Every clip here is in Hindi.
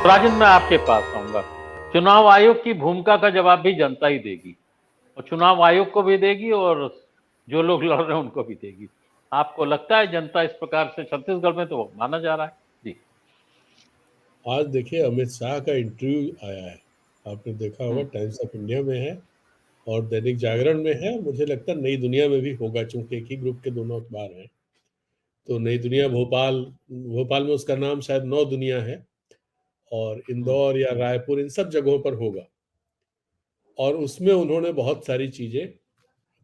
राजन, मैं आपके पास आऊंगा। चुनाव आयोग की भूमिका का जवाब भी जनता ही देगी, और चुनाव आयोग को भी देगी और जो लोग लड़ रहे हैं उनको भी देगी। आपको लगता है जनता इस प्रकार से, छत्तीसगढ़ में तो माना जा रहा है जी। आज देखिए अमित शाह का इंटरव्यू आया है। आपने देखा होगा, हम्म। टाइम्स ऑफ इंडिया में है और दैनिक जागरण में है। मुझे लगता है नई दुनिया में भी होगा, चूंकि एक ही ग्रुप के दोनों अखबार हैं। तो नई दुनिया भोपाल, भोपाल में उसका नाम शायद नौ दुनिया है, और हम्म। इंदौर या रायपुर इन सब जगहों पर होगा। और उसमें उन्होंने बहुत सारी चीजें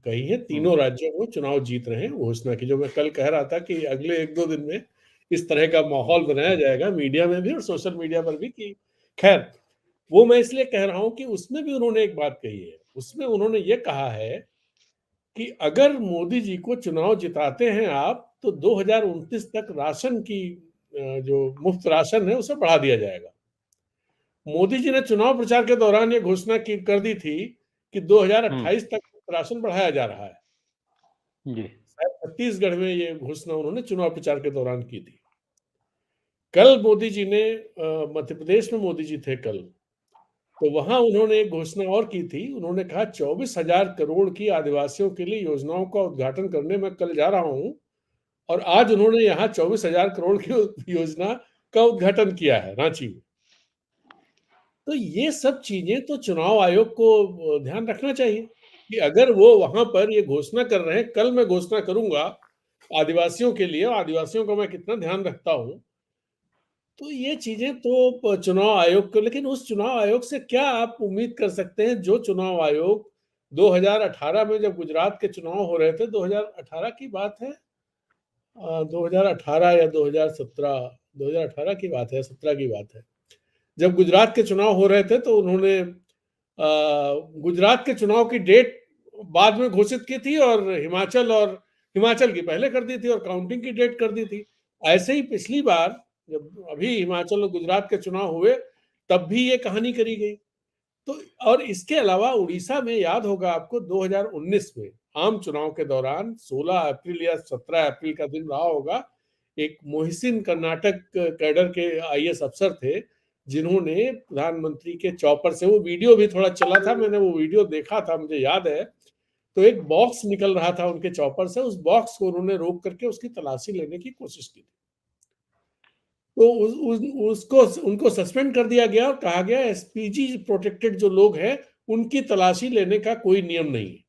कही हैं। हम्म। तीनों राज्यों में चुनाव जीत रहे हैं घोषणा की। जो मैं कल कह रहा था कि अगले एक दो दिन में इस तरह का माहौल बनाया जाएगा मीडिया में भी और सोशल मीडिया पर भी, कि खैर वो मैं इसलिए कह रहा हूं कि उसमें भी उन्होंने एक बात कही है। उसमें उन्होंने ये कहा है कि अगर मोदी जी को चुनाव जिताते हैं आप, तो 2029 तक राशन की जो मुफ्त राशन है उसे बढ़ा दिया जाएगा। मोदी जी ने चुनाव प्रचार के दौरान ये घोषणा की कर दी थी कि हम्म। 2028 तक राशन बढ़ाया जा रहा है। जी। शायद छत्तीसगढ़ में ये घोषणा उन्होंने चुनाव प्रचार के दौरान की थी। कल मोदी जी ने मध्य प्रदेश में मोदी जी थे कल, तो वहां उन्होंने एक घोषणा और की थी। उन्होंने कहा 24,000 करोड़ की आदिवासियों के लिए योजनाओं का उद्घाटन करने मैं कल जा रहा हूं। और आज उन्होंने यहाँ 24,000 करोड़ की योजना का उद्घाटन किया है रांची में। तो ये सब चीजें तो चुनाव आयोग को ध्यान रखना चाहिए कि अगर वो वहां पर ये घोषणा कर रहे हैं, कल मैं घोषणा करूंगा आदिवासियों के लिए, आदिवासियों का मैं कितना ध्यान रखता हूं। तो ये चीजें तो चुनाव आयोग को, लेकिन उस चुनाव आयोग से क्या आप उम्मीद कर सकते हैं जो चुनाव आयोग 2018 में, जब गुजरात के चुनाव हो रहे थे, 2018 की बात है, 2018 या 2017, 2018 की बात है, 17 की बात है, जब गुजरात के चुनाव हो रहे थे तो उन्होंने गुजरात के चुनाव की डेट बाद में घोषित की थी, और हिमाचल की पहले कर दी थी और काउंटिंग की डेट कर दी थी। ऐसे ही पिछली बार जब अभी हिमाचल और गुजरात के चुनाव हुए, तब भी ये कहानी करी गई। तो और इसके अलावा उड़ीसा में याद होगा आपको, 2019 में आम चुनाव के दौरान 16 अप्रैल या 17 अप्रैल का दिन रहा होगा, एक मोहसिन कर्नाटक कैडर के आईएएस अफसर थे, जिन्होंने प्रधानमंत्री के चौपर से, वो वीडियो भी थोड़ा चला था, मैंने वो वीडियो देखा था, मुझे याद है। तो एक बॉक्स निकल रहा था उनके चौपर से, उस बॉक्स को उन्होंने रोक करके उसकी तलाशी लेने की कोशिश की थी। तो उसको उनको सस्पेंड कर दिया गया और कहा गया एसपीजी प्रोटेक्टेड जो लोग हैं उनकी तलाशी लेने का कोई नियम नहीं है।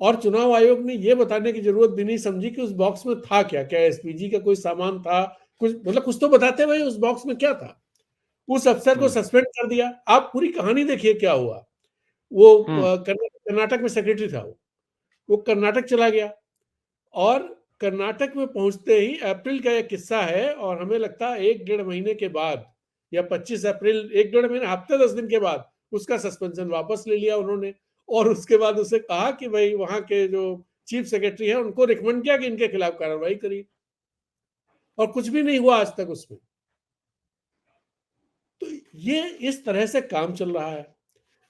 और चुनाव आयोग ने यह बताने की जरूरत भी नहीं समझी कि उस बॉक्स में था क्या, क्या एसपीजी का कोई सामान था, कुछ मतलब कुछ तो बताते भाई उस बॉक्स में क्या था। उस अफसर को हम्म। सस्पेंड कर दिया। आप पूरी कहानी देखिए क्या हुआ। वो हम्म। कर्नाटक में सेक्रेटरी था, वो कर्नाटक चला गया, और कर्नाटक में पहुंचते ही, अप्रैल का एक किस्सा है, और हमें लगता है एक डेढ़ महीने के बाद, या 25 अप्रैल, एक डेढ़ महीने, हफ्ते 10 दिन के बाद उसका सस्पेंशन वापस ले लिया उन्होंने। और उसके बाद उसे कहा कि भाई वहां के जो चीफ सेक्रेटरी है उनको रिकमेंड किया कि इनके खिलाफ कार्रवाई करिए, और कुछ भी नहीं हुआ आज तक उसमें। तो ये इस तरह से काम चल रहा है।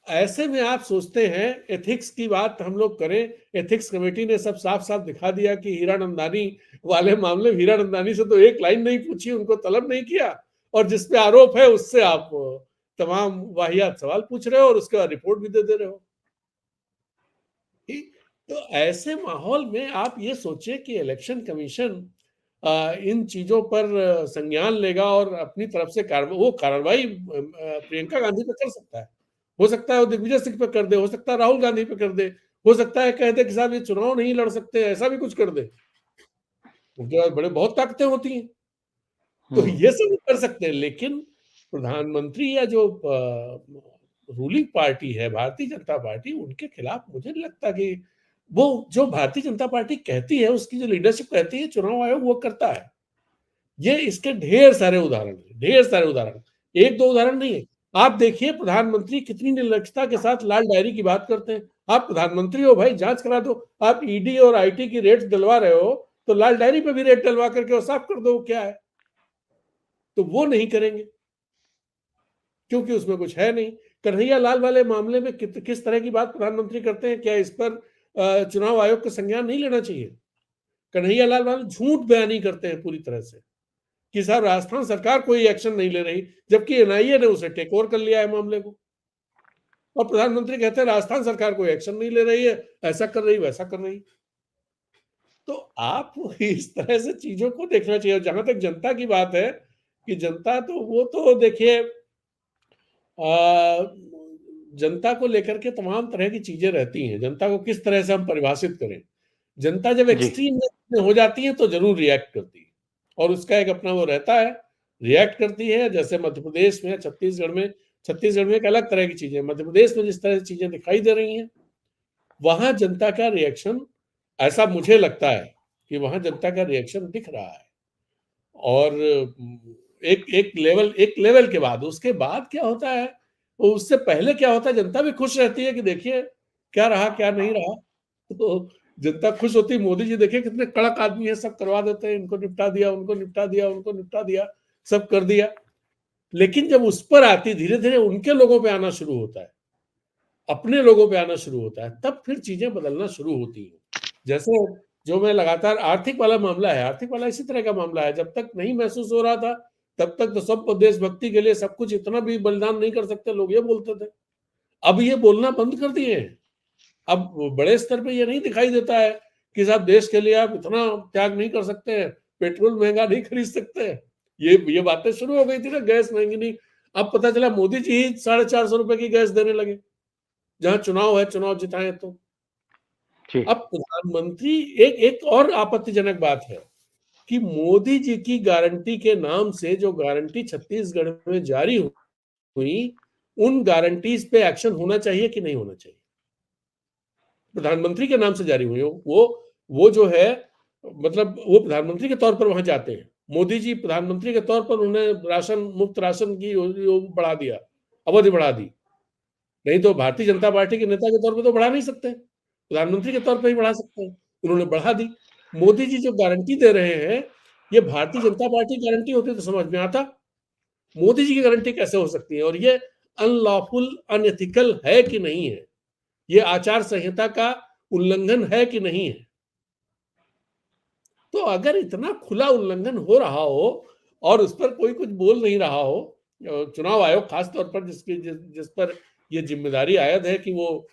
ऐसे में आप सोचते हैं एथिक्स की बात हम लोग करें, एथिक्स कमेटी ने सब साफ साफ दिखा दिया कि हीरानंदानी वाले मामले में हीरानंदानी से तो एक लाइन नहीं पूछी, उनको तलब नहीं किया, और जिस पे आरोप है उससे आप तमाम वाहियात सवाल पूछ रहे हो और उसके बाद रिपोर्ट भी दे दे रहे हो। तो ऐसे माहौल में आप ये सोचिए कि इलेक्शन कमीशन इन चीजों पर संज्ञान लेगा और अपनी तरफ से वो कार्रवाई प्रियंका गांधी पे कर सकता है। हो सकता है वो दिग्विजय सिंह पे कर दे, हो सकता है राहुल गांधी पे कर दे, हो सकता है कह दे कि साहब ये चुनाव नहीं लड़ सकते, ऐसा भी कुछ कर दे। उनके पास बड़े बहुत ताकतें होती हैं, तो हम्म। ये सब कर सकते हैं। लेकिन प्रधानमंत्री या जो रूलिंग पार्टी है भारतीय जनता पार्टी, उनके खिलाफ मुझे नहीं लगता कि वो, जो भारतीय जनता पार्टी कहती है, उसकी जो लीडरशिप कहती है, चुनाव आयोग वो करता है। ये इसके ढेर सारे उदाहरण हैं, ढेर सारे उदाहरण, एक दो उदाहरण नहीं है। आप देखिए प्रधानमंत्री कितनी निर्लजता के साथ लाल डायरी की बात करते हैं। आप प्रधानमंत्री हो भाई, जांच करा दो। आप ईडी और आईटी की रेट्स डलवा रहे हो, तो लाल डायरी पे भी रेट डलवा करके और साफ कर दो वो क्या है। तो वो नहीं करेंगे क्योंकि उसमें कुछ है नहीं। कन्हैया लाल वाले मामले में किस तरह की बात प्रधानमंत्री करते हैं, क्या इस पर चुनाव आयोग का संज्ञान नहीं लेना चाहिए? कन्हैया लाल वाले झूठ बयानी करते हैं पूरी तरह से। कि साहब राजस्थान सरकार कोई एक्शन नहीं ले रही, जबकि एनआईए ने उसे टेक ओवर कर लिया है मामले को, और प्रधानमंत्री कहते हैं राजस्थान सरकार कोई एक्शन नहीं ले रही है, ऐसा कर रही वैसा कर रही। तो आप इस तरह से चीजों को देखना चाहिए। जहां तक जनता की बात है कि जनता तो वो तो देखिए जनता को लेकर के तमाम तरह की चीजें रहती हैं, जनता को किस तरह से हम परिभाषित करें। जनता जब जी एक्सट्रीम में हो जाती है तो जरूर रिएक्ट करती है, और उसका एक अपना वो रहता है, रिएक्ट करती है। जैसे मध्य प्रदेश में, छत्तीसगढ़ में एक अलग तरह की चीजें, मध्य प्रदेश में जिस तरह की चीजें दिखाई दे रही हैं, वहां जनता का रिएक्शन, ऐसा मुझे लगता है कि वहां जनता का रिएक्शन दिख रहा है। और एक लेवल के बाद, उसके बाद क्या होता है, वो उससे पहले क्या होता है, जनता भी खुश रहती है कि देखिए क्या रहा क्या नहीं रहा। तो जनता खुश होती है, मोदी जी देखिए कितने कड़क आदमी है, सब करवा देते हैं, इनको निपटा दिया, उनको निपटा दिया, उनको निपटा दिया, सब कर दिया। लेकिन जब उस पर आती, धीरे धीरे उनके लोगों पे आना शुरू होता है, अपने लोगों पे आना शुरू होता है, तब फिर चीजें बदलना शुरू होती हैं। जैसे जो मैं लगातार आर्थिक वाला मामला है, आर्थिक वाला इसी तरह का मामला है। जब तक नहीं महसूस हो रहा था, तब तक तो सब देशभक्ति के लिए सब कुछ, इतना भी बलिदान नहीं कर सकते लोग, ये बोलते थे। अब ये बोलना बंद कर दिए हैं। अब बड़े स्तर पे ये नहीं दिखाई देता है कि साहब देश के लिए आप इतना त्याग नहीं कर सकते हैं, पेट्रोल महंगा नहीं खरीद सकते हैं। ये बातें शुरू हो गई थी ना, गैस महंगी नहीं। अब पता चला मोदी जी ही 450 रुपए की गैस देने लगे, जहां चुनाव है, चुनाव जिताए तो। जी अब प्रधानमंत्री, एक एक और आपत्तिजनक बात है कि मोदी जी की गारंटी के नाम से जो गारंटी छत्तीसगढ़ में जारी हुई, उन गारंटीज पे एक्शन होना चाहिए कि नहीं होना चाहिए? प्रधानमंत्री के नाम से जारी हुई, वो जो है, मतलब वो प्रधानमंत्री के तौर पर वहां जाते हैं, मोदी जी प्रधानमंत्री के तौर पर उन्हें राशन, मुफ्त राशन की वो बढ़ा दिया, अवधि बढ़ा दी। नहीं तो भारतीय जनता पार्टी के नेता के तौर पर तो बढ़ा नहीं सकते, प्रधानमंत्री के तौर पर ही बढ़ा सकते हैं, उन्होंने बढ़ा दी। मोदी जी जो गारंटी दे रहे हैं, ये भारतीय जनता पार्टी की गारंटी होती तो समझ में आता, मोदी जी की गारंटी कैसे हो सकती है? और ये अनलॉफुल, अनएथिकल है कि नहीं है, ये आचार संहिता का उल्लंघन है कि नहीं है? तो अगर इतना खुला उल्लंघन हो रहा हो और उस पर कोई कुछ बोल नहीं रहा हो, चुनाव आयोग खास तौर पर जिस पर ये जिम्मेदारी आयद है कि वो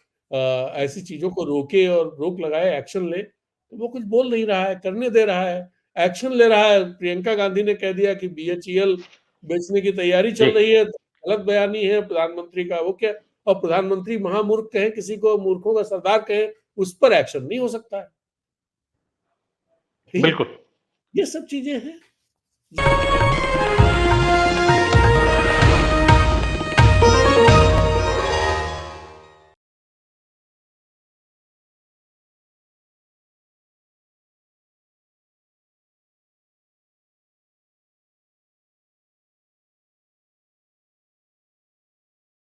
ऐसी चीजों को रोके और रोक लगाए, एक्शन ले, तो वो कुछ बोल नहीं रहा है, करने दे रहा है, एक्शन ले रहा है। प्रियंका गांधी ने कह दिया कि बीएचईएल बेचने की तैयारी जी चल रही है, तो गलत बयानी है प्रधानमंत्री का, वो क्या, और प्रधानमंत्री महामूर्ख कहे, किसी को मूर्खों का सरदार कहे, उस पर एक्शन नहीं हो सकता है। बिल्कुल। ये सब चीजें हैं।